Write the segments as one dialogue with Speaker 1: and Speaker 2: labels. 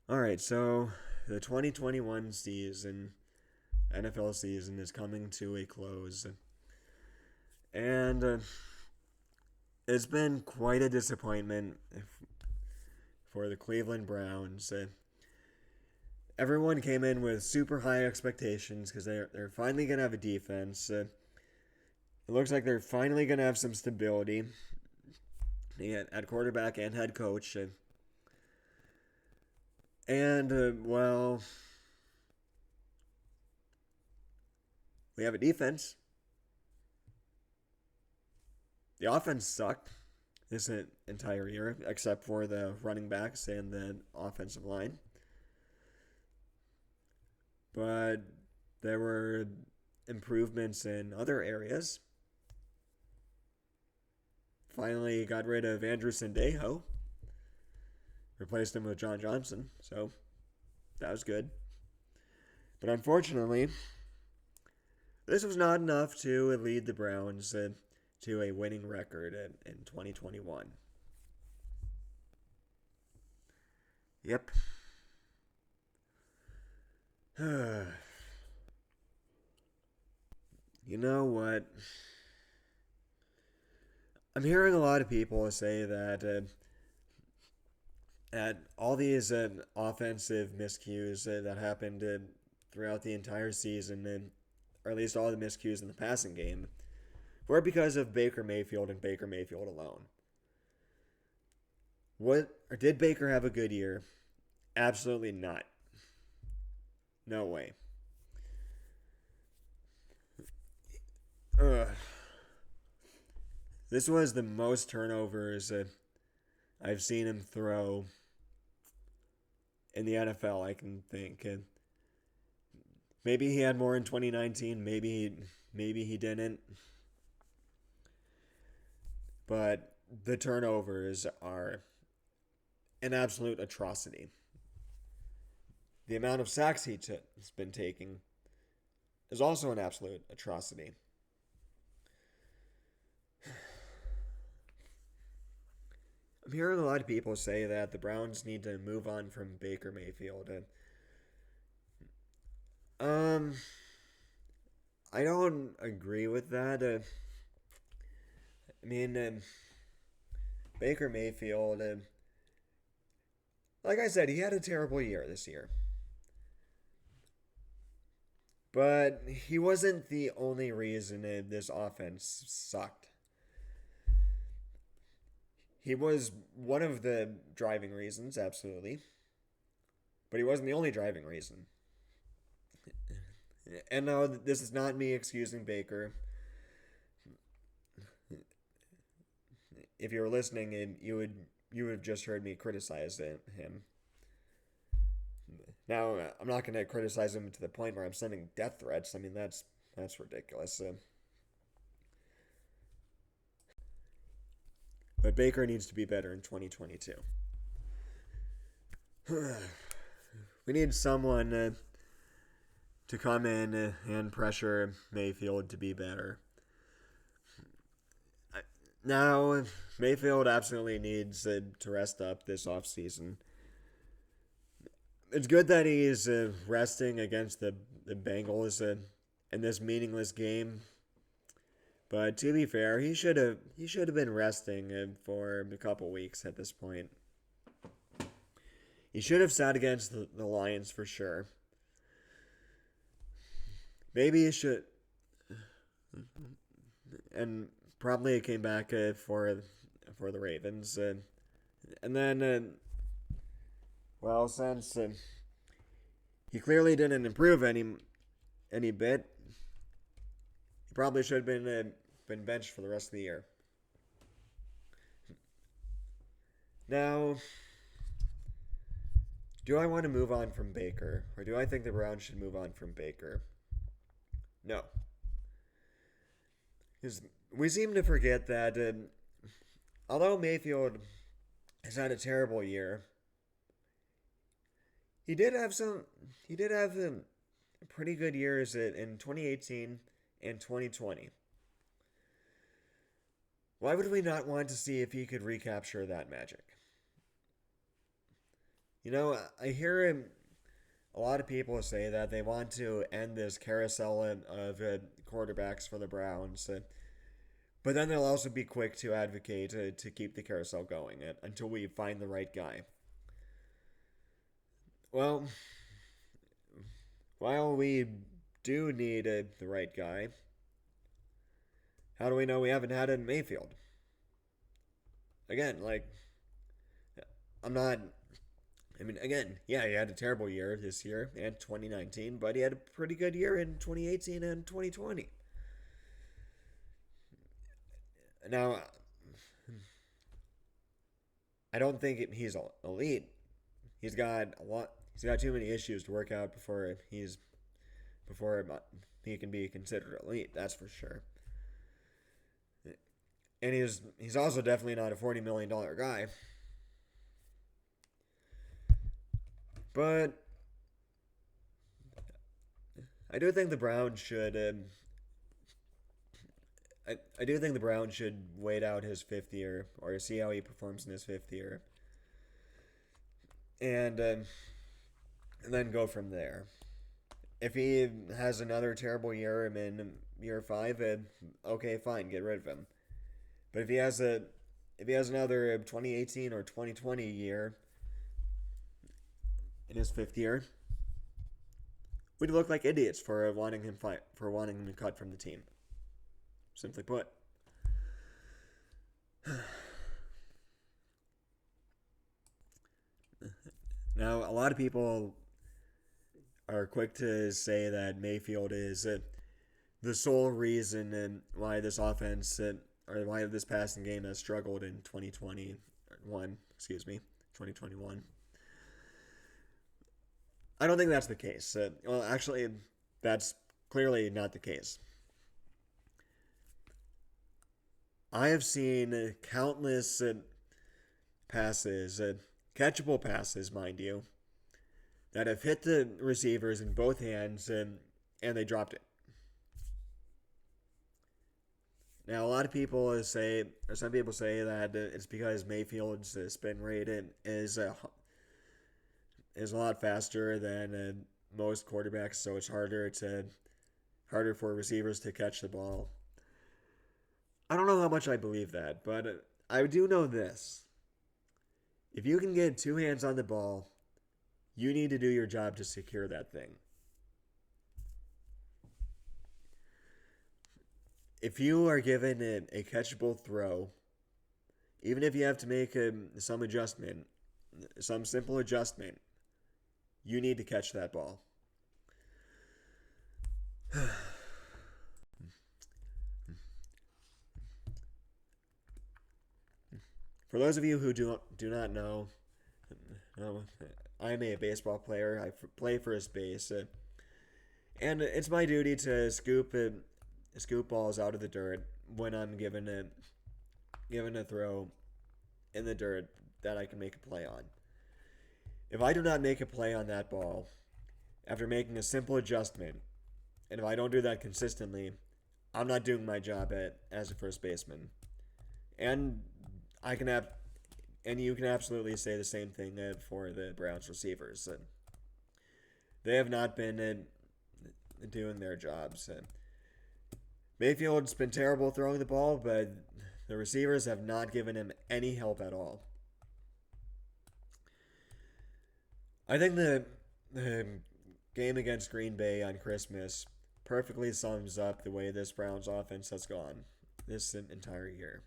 Speaker 1: All right, so the 2021 season, NFL season, is coming to a close, and it's been quite a disappointment for the Cleveland Browns. Everyone came in with super high expectations because they're finally gonna have a defense. It looks like they're finally gonna have some stability at quarterback and head coach, and we have a defense. The offense sucked this entire year, except for the running backs and the offensive line. But there were improvements in other areas. Finally, got rid of Andrew Sendejo, replaced him with John Johnson, so that was good. But unfortunately, this was not enough to lead the Browns to a winning record in 2021. Yep. You know what? I'm hearing a lot of people say that all these offensive miscues that happened throughout the entire season, or at least all the miscues in the passing game, were because of Baker Mayfield and Baker Mayfield alone. What or did Baker have a good year? Absolutely not. No way. Ugh. This was the most turnovers I've seen him throw in the NFL. I can think. Maybe he had more in 2019. Maybe he didn't. But the turnovers are an absolute atrocity. The amount of sacks he's been taking is also an absolute atrocity. I'm hearing a lot of people say that the Browns need to move on from Baker Mayfield. Um, I don't agree with that. I mean, Baker Mayfield, like I said, he had a terrible year this year. But he wasn't the only reason this offense sucked. He was one of the driving reasons, absolutely. But he wasn't the only driving reason. And no, this is not me excusing Baker. If you were listening, you would have just heard me criticize him. Now I'm not going to criticize him to the point where I'm sending death threats. I mean that's ridiculous. But Baker needs to be better in 2022. We need someone to come in and pressure Mayfield to be better. Now, Mayfield absolutely needs to rest up this offseason. It's good that he's resting against the Bengals in this meaningless game. But to be fair, he should have been resting for a couple weeks at this point. He should have sat against the Lions for sure. Maybe he should, and probably came back for the Ravens, and then since he clearly didn't improve any bit, he probably should have been benched for the rest of the year. Now, do I want to move on from Baker, or do I think the Browns should move on from Baker? No, because we seem to forget that although Mayfield has had a terrible year, he did have some. He did have pretty good years in 2018 and 2020. Why would we not want to see if he could recapture that magic? I hear a lot of people say that they want to end this carousel of quarterbacks for the Browns, but then they'll also be quick to advocate to keep the carousel going until we find the right guy. Well, while we do need the right guy, how do we know we haven't had it in Mayfield? Again, like, I'm not. I mean, again, yeah, he had a terrible year this year and 2019, but he had a pretty good year in 2018 and 2020. Now, I don't think he's elite. He's got a lot. He's got too many issues to work out before he can be considered elite. That's for sure. And he's also definitely not a $40 million guy. But I do think the Browns should. I do think the Browns should wait out his fifth year or see how he performs in his fifth year, and then go from there. If he has another terrible year in year five, okay, fine, get rid of him. But if he has another 2018 or 2020 year in his fifth year, we'd look like idiots for wanting him cut from the team. Simply put. Now, a lot of people are quick to say that Mayfield is the sole reason why this offense or why this passing game has struggled in 2021. I don't think that's the case. Well, actually, that's clearly not the case. I have seen countless passes, catchable passes, mind you, that have hit the receivers in both hands and they dropped it. Now, a lot of people say, or some people say that it's because Mayfield's spin rate is a lot faster than most quarterbacks, so it's harder for receivers to catch the ball. I don't know how much I believe that, but I do know this. If you can get two hands on the ball, you need to do your job to secure that thing. If you are given a catchable throw, even if you have to make some simple adjustment, you need to catch that ball. For those of you who do not know, I'm a baseball player. I play first base, and it's my duty to scoop balls out of the dirt when I'm given a throw in the dirt that I can make a play on. If I do not make a play on that ball after making a simple adjustment, and if I don't do that consistently, I'm not doing my job as a first baseman. And you can absolutely say the same thing for the Browns receivers. They have not been doing their jobs. Mayfield's been terrible throwing the ball, but the receivers have not given him any help at all. I think the game against Green Bay on Christmas perfectly sums up the way this Browns offense has gone this entire year.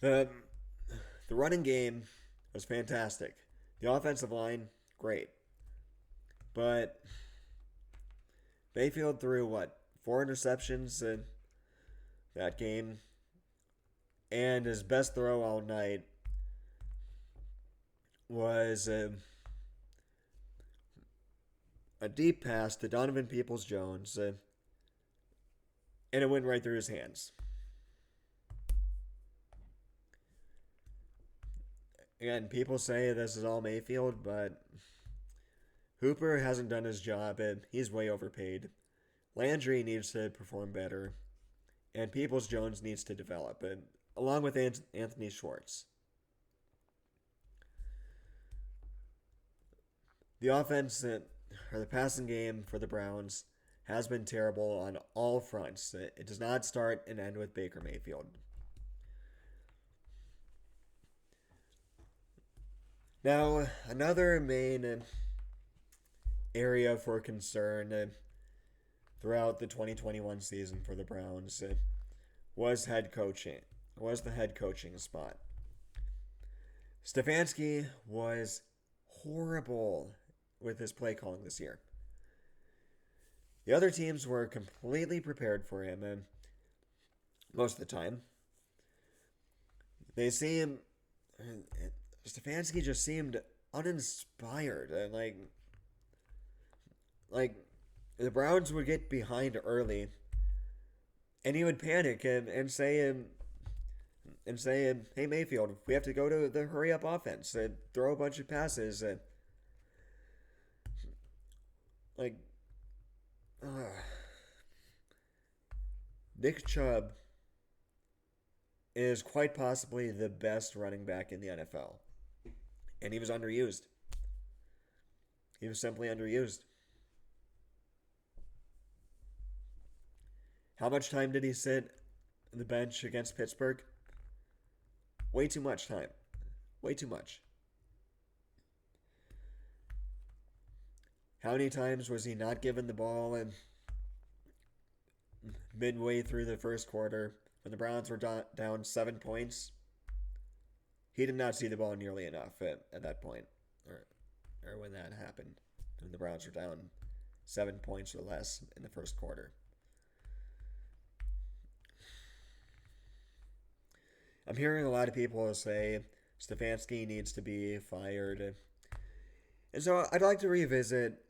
Speaker 1: The running game was fantastic. The offensive line, great. But Mayfield threw, 4 interceptions in that game. And his best throw all night was a deep pass to Donovan Peoples-Jones. And it went right through his hands. Again, people say this is all Mayfield, but Hooper hasn't done his job, and he's way overpaid. Landry needs to perform better, and Peoples-Jones needs to develop, and along with Anthony Schwartz. The offense or the passing game for the Browns has been terrible on all fronts. It does not start and end with Baker Mayfield. Now, another main area for concern throughout the 2021 season for the Browns was head coaching. Was the head coaching spot. Stefanski was horrible with his play calling this year. The other teams were completely prepared for him, and most of the time, they seem Stefanski just seemed uninspired, and like the Browns would get behind early, and he would panic and say hey Mayfield, we have to go to the hurry up offense and throw a bunch of passes and like Nick Chubb is quite possibly the best running back in the NFL. And he was underused. He was simply underused. How much time did he sit on the bench against Pittsburgh? Way too much time. Way too much. How many times was he not given the ball and midway through the first quarter when the Browns were down 7 points? He did not see the ball nearly enough at that point, or when that happened, when the Browns were down 7 points or less in the first quarter. I'm hearing a lot of people say Stefanski needs to be fired. And so I'd like to revisit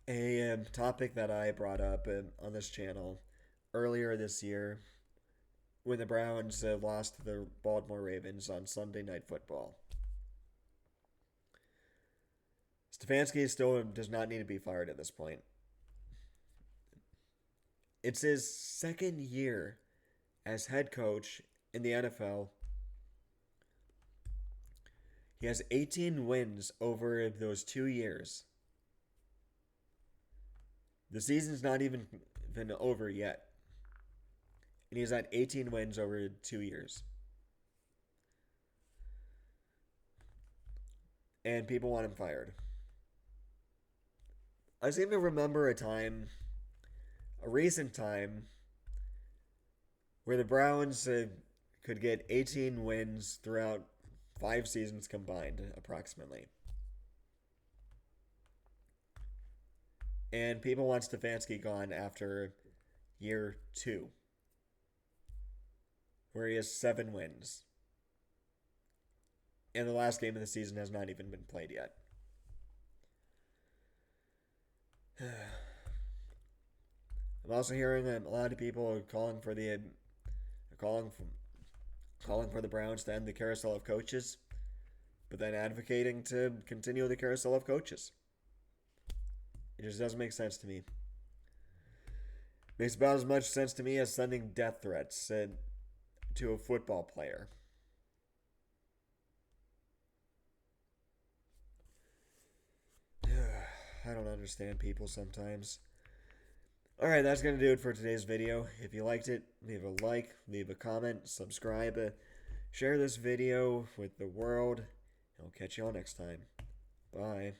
Speaker 1: a topic that I brought up on this channel earlier this year when the Browns lost to the Baltimore Ravens on Sunday Night Football. Stefanski still does not need to be fired at this point. It's his second year as head coach in the NFL. He has 18 wins over those 2 years. The season's not even been over yet. And he's had 18 wins over 2 years. And people want him fired. I seem to remember a recent time, where the Browns could get 18 wins throughout 5 seasons combined, approximately. And people want Stefanski gone after year 2, where he has 7 wins. And the last game of the season has not even been played yet. I'm also hearing a lot of people calling for the Browns to end the carousel of coaches, but then advocating to continue the carousel of coaches. It just doesn't make sense to me. Makes about as much sense to me as sending death threats to a football player. I don't understand people sometimes. Alright, that's going to do it for today's video. If you liked it, leave a like, leave a comment, subscribe, share this video with the world. I'll catch you all next time. Bye.